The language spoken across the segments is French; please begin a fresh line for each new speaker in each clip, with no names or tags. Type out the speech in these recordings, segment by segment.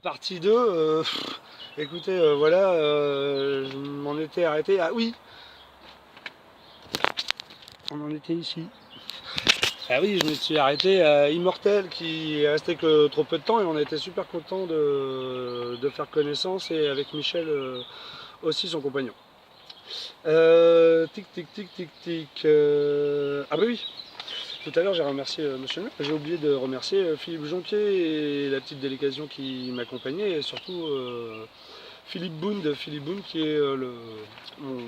partie 2, écoutez, voilà, je m'en étais arrêté. Ah oui, on en était ici. Ah oui, je me suis arrêté à Immortel qui est resté que trop peu de temps et on a été super content de faire connaissance et avec Michel aussi son compagnon. Tic tic tic tic tic. Ah bah oui, tout à l'heure j'ai remercié Monsieur le maire. J'ai oublié de remercier Philippe Jonquier et la petite délégation qui m'accompagnait et surtout Philippe Bound qui est mon,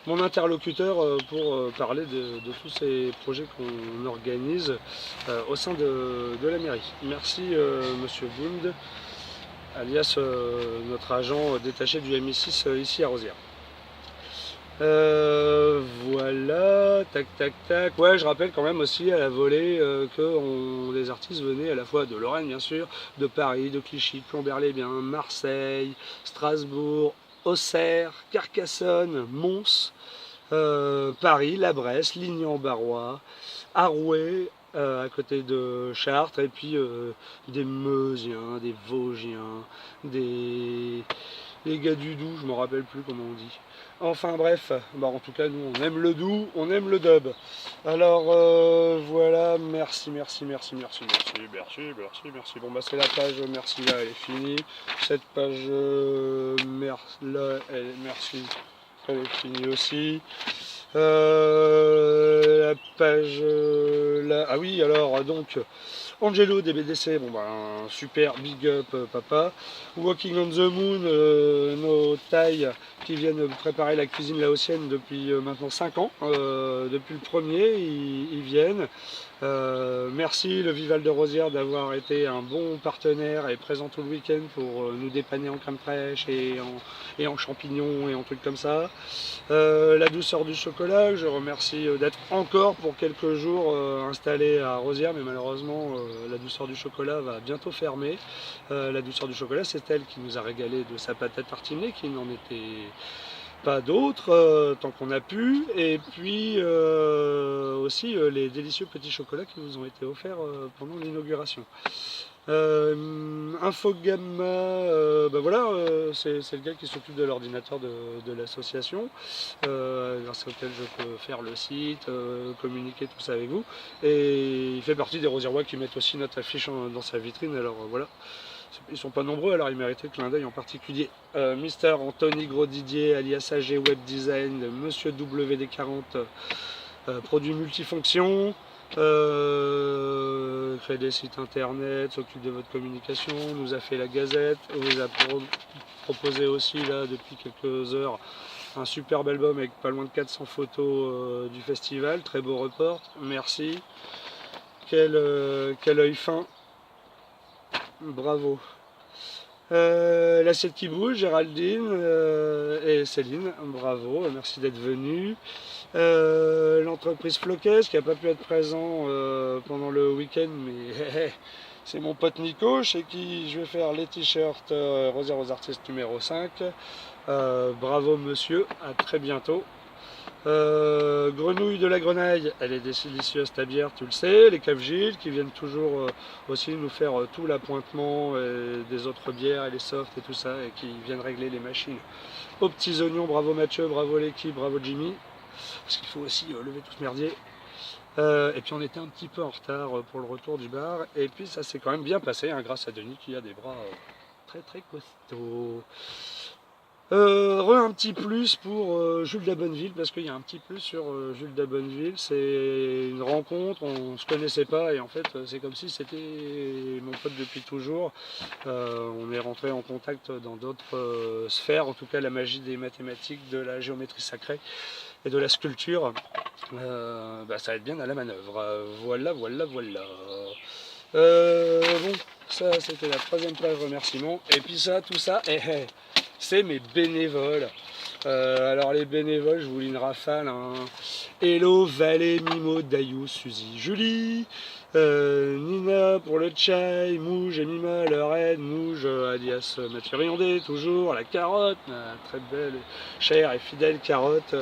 mon interlocuteur pour parler de tous ces projets qu'on organise au sein de la mairie. Merci Monsieur Bound, alias notre agent détaché du MI6 ici à Rosières. Voilà, tac tac tac. Ouais, je rappelle quand même aussi à la volée que les artistes venaient à la fois de Lorraine bien sûr, de Paris, de Clichy, de Plombert-les-Bains, Marseille, Strasbourg, Auxerre, Carcassonne, Mons, Paris, la Bresse, Ligny-en-Barrois, Arouet, à côté de Chartres, et puis des Meusiens, des Vosgiens, les gars du Doubs, je me rappelle plus comment on dit. Enfin bref, bah en tout cas nous on aime le Doubs, on aime le dub. Alors voilà, merci, merci, merci, merci, merci, merci, merci, merci. Bon bah c'est la page merci là, elle est finie. Cette page là, merci, elle est finie aussi. La page là, ah oui alors donc Angelo des BDC, bon ben super big up papa. Walking on the Moon, nos tailles qui viennent préparer la cuisine laotienne depuis maintenant 5 ans. Depuis le premier, ils viennent. Merci le Vival de Rosières d'avoir été un bon partenaire et présent tout le week-end pour nous dépanner en crème fraîche et en champignons et en trucs comme ça. La douceur du chocolat, je remercie d'être encore pour quelques jours installé à Rosières, mais malheureusement la douceur du chocolat va bientôt fermer. La douceur du chocolat, c'est elle qui nous a régalé de sa pâte à tartiner, qui n'en était pas d'autres tant qu'on a pu, et puis aussi les délicieux petits chocolats qui nous ont été offerts pendant l'inauguration. Infogamma, ben voilà, c'est le gars qui s'occupe de l'ordinateur de l'association, grâce auquel je peux faire le site, communiquer tout ça avec vous. Et il fait partie des Rosièrois qui mettent aussi notre affiche dans sa vitrine, alors voilà. Ils sont pas nombreux, alors ils méritaient clin d'œil en particulier. Mister Anthony Gros-Didier, alias AG Web Design, Monsieur WD40, produits multifonctions, crée des sites internet, s'occupe de votre communication, nous a fait la gazette, vous a proposé aussi là depuis quelques heures un superbe album avec pas loin de 400 photos du festival, très beau report, merci. Quel œil fin. Bravo. L'assiette qui bouge, Géraldine et Céline, bravo, merci d'être venue. L'entreprise Floquès qui n'a pas pu être présent pendant le week-end, mais c'est mon pote Nico, chez qui je vais faire les t-shirts Rosières aux artistes numéro 5. Bravo monsieur, à très bientôt. Grenouille de la Grenaille, elle est délicieuse ta bière, tu le sais. Les Caves Gilles qui viennent toujours aussi nous faire tout l'appointement des autres bières et les softs et tout ça, et qui viennent régler les machines aux petits oignons. Bravo Mathieu, bravo l'équipe, bravo Jimmy, parce qu'il faut aussi lever tout ce merdier. Et puis on était un petit peu en retard pour le retour du bar, et puis ça s'est quand même bien passé hein, grâce à Denis qui a des bras très très costauds. Un petit plus pour Jules Dabonneville, parce qu'il y a un petit plus sur Jules Dabonneville, c'est une rencontre, on se connaissait pas et en fait c'est comme si c'était mon pote depuis toujours. On est rentré en contact dans d'autres sphères, en tout cas la magie des mathématiques, de la géométrie sacrée et de la sculpture, bah, ça va être bien à la manœuvre. Voilà, voilà, voilà. Bon, ça c'était la troisième page remerciement, et puis ça, tout ça, c'est mes bénévoles. Alors les bénévoles, je vous lis une rafale. Hein. Hello, Valé, Mimo, Dayou, Suzy, Julie, Nina pour le chai, Mouge et Mima, leur aide, Mouge alias Mathieu Riondé, toujours, la carotte, la très belle, chère et fidèle carotte.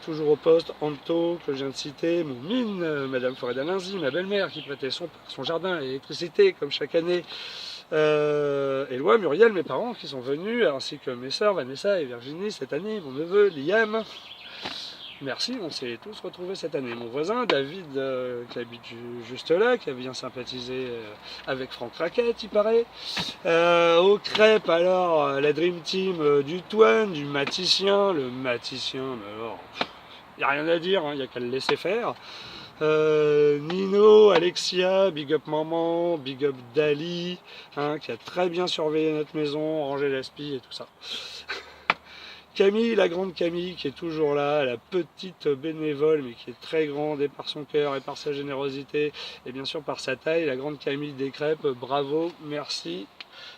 Toujours au poste, Anto, que je viens de citer, Moumine, Madame Forêt d'Alinzy, ma belle-mère qui prêtait son jardin à l'électricité, comme chaque année. Éloi, Muriel, mes parents qui sont venus, ainsi que mes sœurs Vanessa et Virginie cette année, mon neveu Liam. Merci, on s'est tous retrouvés cette année. Mon voisin David, qui habite juste là, qui a bien sympathisé avec Franck Raquette, il paraît. Aux crêpes, alors, la Dream Team du Toine, du Maticien. Le Maticien, mais alors, il n'y a rien à dire, il n'y a qu'à le laisser faire. Nino, Alexia, Big Up Maman, Big Up Dali, qui a très bien surveillé notre maison, rangé l'aspi et tout ça. Camille, la grande Camille, qui est toujours là, la petite bénévole, mais qui est très grande et par son cœur et par sa générosité, et bien sûr par sa taille, la grande Camille des crêpes, bravo, merci.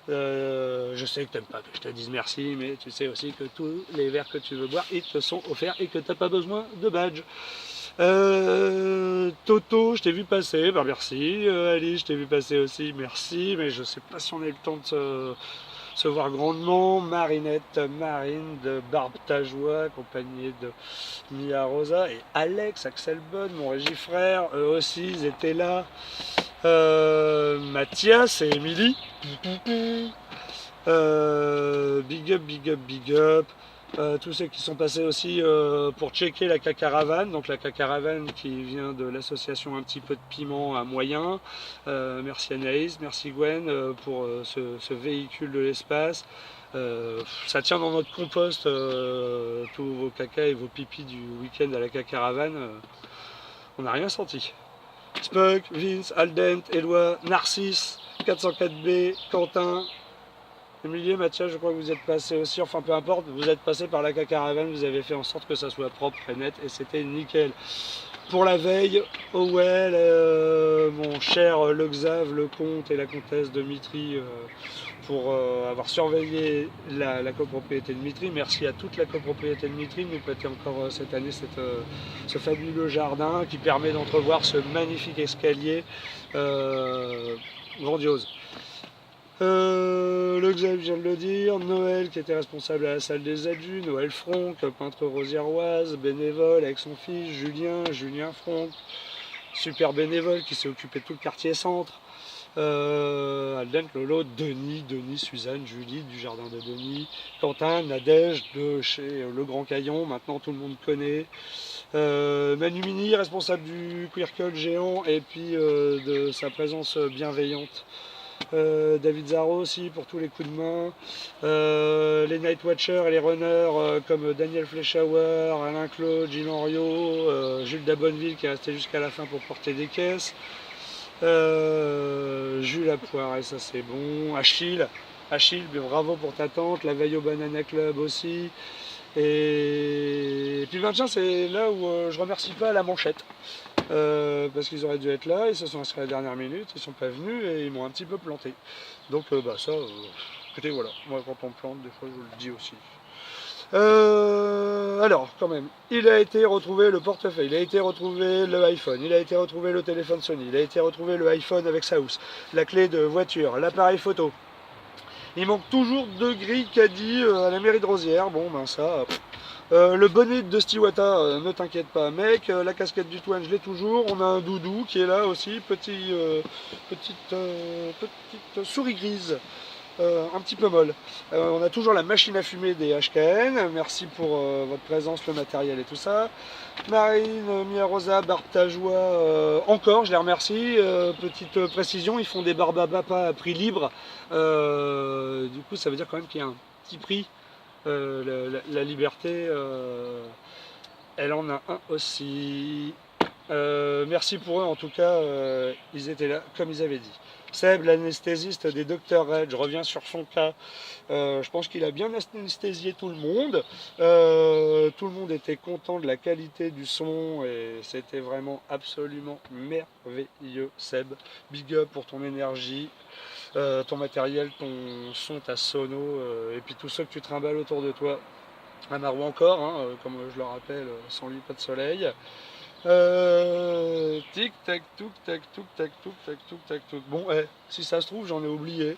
Je sais que tu n'aimes pas que je te dise merci, mais tu sais aussi que tous les verres que tu veux boire, ils te sont offerts et que tu n'as pas besoin de badge. Toto, je t'ai vu passer, bah merci. Alice, je t'ai vu passer aussi, merci, mais je sais pas si on a eu le temps de se voir grandement. Marinette, Marine de Barbe Tajoie, accompagnée de Mia Rosa et Alex, Axel Bonne, mon régifrère, eux aussi, ils étaient là. Mathias et Émilie. Big up, big up, big up. Tous ceux qui sont passés aussi pour checker la cacaravane, donc la cacaravane qui vient de l'association Un petit peu de piment à moyen. Merci Anaïs, merci Gwen pour ce véhicule de l'espace. Ça tient dans notre compost tous vos caca et vos pipis du week-end à la cacaravane. On n'a rien senti. Spock, Vince, Aldent, Éloi, Narcisse, 404B, Quentin, Emilie, Mathias, je crois que vous êtes passé aussi, enfin peu importe, vous êtes passé par la cacaravane, vous avez fait en sorte que ça soit propre et net et c'était nickel. Pour la veille, Owell, mon cher Le Xav, le comte et la comtesse de Mitry pour avoir surveillé la copropriété de Mitry. Merci à toute la copropriété de Mitry de nous prêter encore cette année ce fabuleux jardin qui permet d'entrevoir ce magnifique escalier grandiose. Le Xav vient de le dire, Noël qui était responsable à la salle des adultes, Noël Franck, peintre rosiéroise, bénévole avec son fils, Julien Franck, super bénévole qui s'est occupé de tout le quartier centre, Aldent, Lolo, Denis, Suzanne, Julie du jardin de Denis, Quentin, Nadège de chez Le Grand Caillon, maintenant tout le monde connaît, Manu Mini, responsable du Queer Cult géant et puis de sa présence bienveillante. David Zaro aussi pour tous les coups de main, les Night Watchers et les runners comme Daniel Fleischauer, Alain Claude, Gilles Henriot, Jules Dabonneville qui est resté jusqu'à la fin pour porter des caisses, Jules Apoire, et ça c'est bon, Achille, bravo pour ta tante, la veille au Banana Club aussi. Et puis tiens, c'est là où je remercie pas la manchette. Parce qu'ils auraient dû être là, ils se sont inscrits à la dernière minute, ils sont pas venus et ils m'ont un petit peu planté. Donc ça, écoutez voilà, moi quand on me plante, des fois je vous le dis aussi. Alors quand même, il a été retrouvé le portefeuille, il a été retrouvé le iPhone, il a été retrouvé le téléphone Sony, il a été retrouvé le iPhone avec sa housse, la clé de voiture, l'appareil photo. Il manque toujours 2 grilles caddie à la mairie de Rosières, bon ben ça... le bonnet de Stiwata, ne t'inquiète pas mec, la casquette du Toine je l'ai toujours, on a un doudou qui est là aussi, petite souris grise, un petit peu molle. On a toujours la machine à fumer des HKN, merci pour votre présence, le matériel et tout ça. Marine, Mia Rosa, Barbe Tajoie, encore je les remercie, petite précision, ils font des barbapapa à prix libre, du coup ça veut dire quand même qu'il y a un petit prix. La liberté, elle en a un aussi. Merci pour eux, en tout cas, ils étaient là comme ils avaient dit. Seb, l'anesthésiste des Dr Red, je reviens sur son cas. Je pense qu'il a bien anesthésié tout le monde. Tout le monde était content de la qualité du son et c'était vraiment absolument merveilleux. Seb, big up pour ton énergie. Ton matériel, ton son, ta sono, et puis tous ceux que tu trimbales autour de toi. À Marou encore, comme je le rappelle, sans lui pas de soleil. Tic tac touk tac touk tac touk tac touk tac touk. Bon, si ça se trouve, j'en ai oublié.